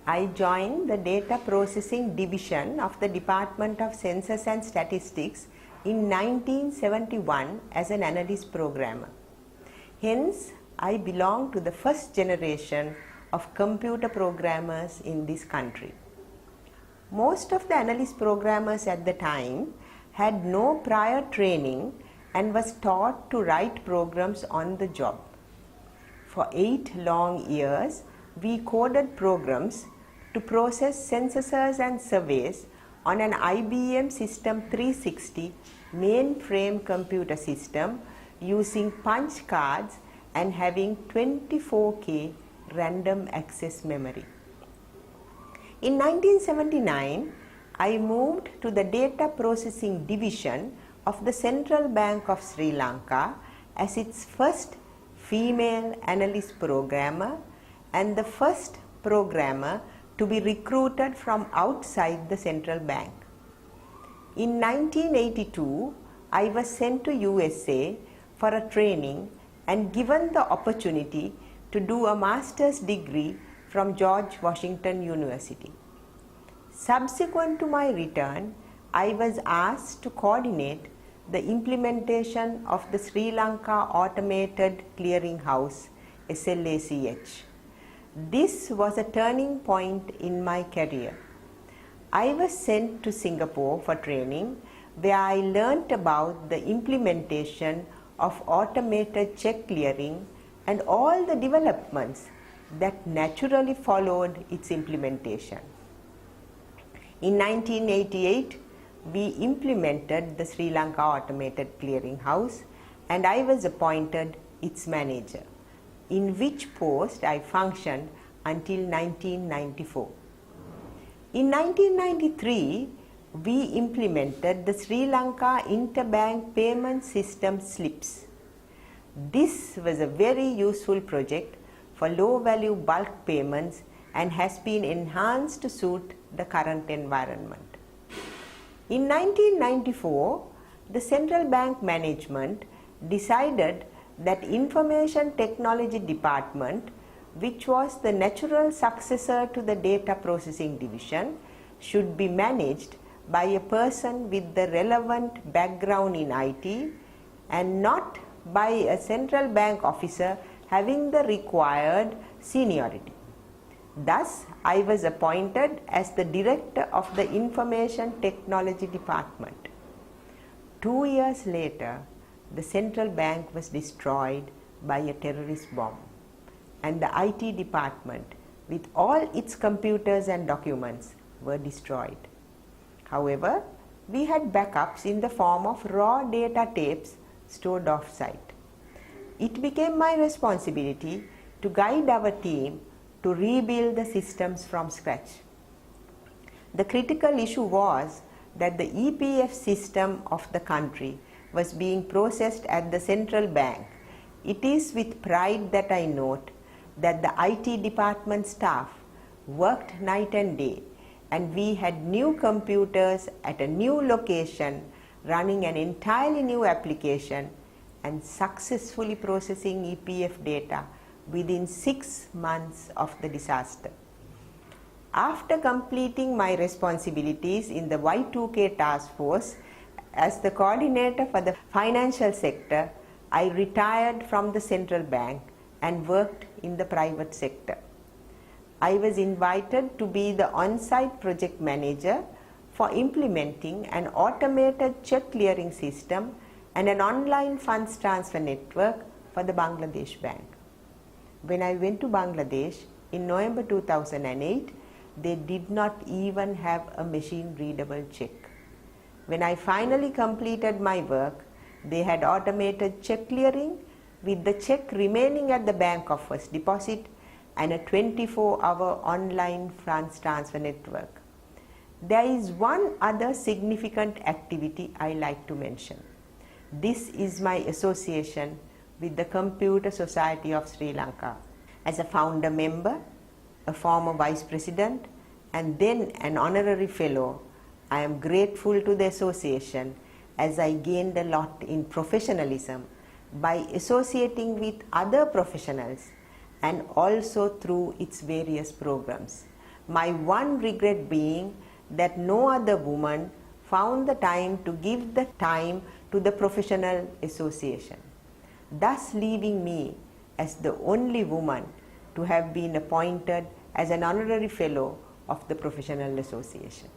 I joined the Data Processing Division of the Department of Census and Statistics in 1971 as an analyst programmer. Hence, I belong to the first generation of computer programmers in this country. Most of the analyst programmers at the time had no prior training and was taught to write programs on the job. For 8 long years, we coded programs to process censuses and surveys on an IBM System 360 mainframe computer system using punch cards and having 24K random access memory. In 1979, I moved to the Data Processing Division of the Central Bank of Sri Lanka as its first female analyst programmer and the first programmer to be recruited from outside the central bank. In 1982, I was sent to USA for a training and given the opportunity to do a master's degree from George Washington University. Subsequent to my return, I was asked to coordinate the implementation of the Sri Lanka Automated Clearinghouse, SLACH. This was a turning point in my career. I was sent to Singapore for training, where I learnt about the implementation of automated check clearing and all the developments that naturally followed its implementation. In 1988, we implemented the Sri Lanka Automated Clearinghouse and I was appointed its manager, in which post I functioned until 1994. In 1993, we implemented the Sri Lanka Interbank Payment System SLIPS. This was a very useful project for low-value bulk payments and has been enhanced to suit the current environment. In 1994, the Central Bank Management decided that Information Technology Department, which was the natural successor to the Data Processing Division, should be managed by a person with the relevant background in IT and not by a central bank officer having the required seniority. Thus, I was appointed as the director of the Information Technology Department. 2 years later, the central bank was destroyed by a terrorist bomb, and the IT department, with all its computers and documents, were destroyed. However, we had backups in the form of raw data tapes stored off-site. It became my responsibility to guide our team to rebuild the systems from scratch. The critical issue was that the EPF system of the country was being processed at the central bank. It is with pride that I note that the IT department staff worked night and day, and we had new computers at a new location running an entirely new application and successfully processing EPF data within 6 months of the disaster. After completing my responsibilities in the Y2K task force as the coordinator for the financial sector, I retired from the central bank and worked in the private sector. I was invited to be the on-site project manager for implementing an automated check clearing system and an online funds transfer network for the Bangladesh Bank. When I went to Bangladesh in November 2008, they did not even have a machine-readable check. When I finally completed my work, they had automated check clearing with the check remaining at the bank of first deposit and a 24-hour online funds transfer network. There is one other significant activity I like to mention. This is my association with the Computer Society of Sri Lanka. As a founder member, a former vice president, and then an honorary fellow, I am grateful to the association as I gained a lot in professionalism by associating with other professionals and also through its various programs. my one regret being that no other woman found the time to give the time to the professional association, thus leaving me as the only woman to have been appointed as an honorary fellow of the professional association.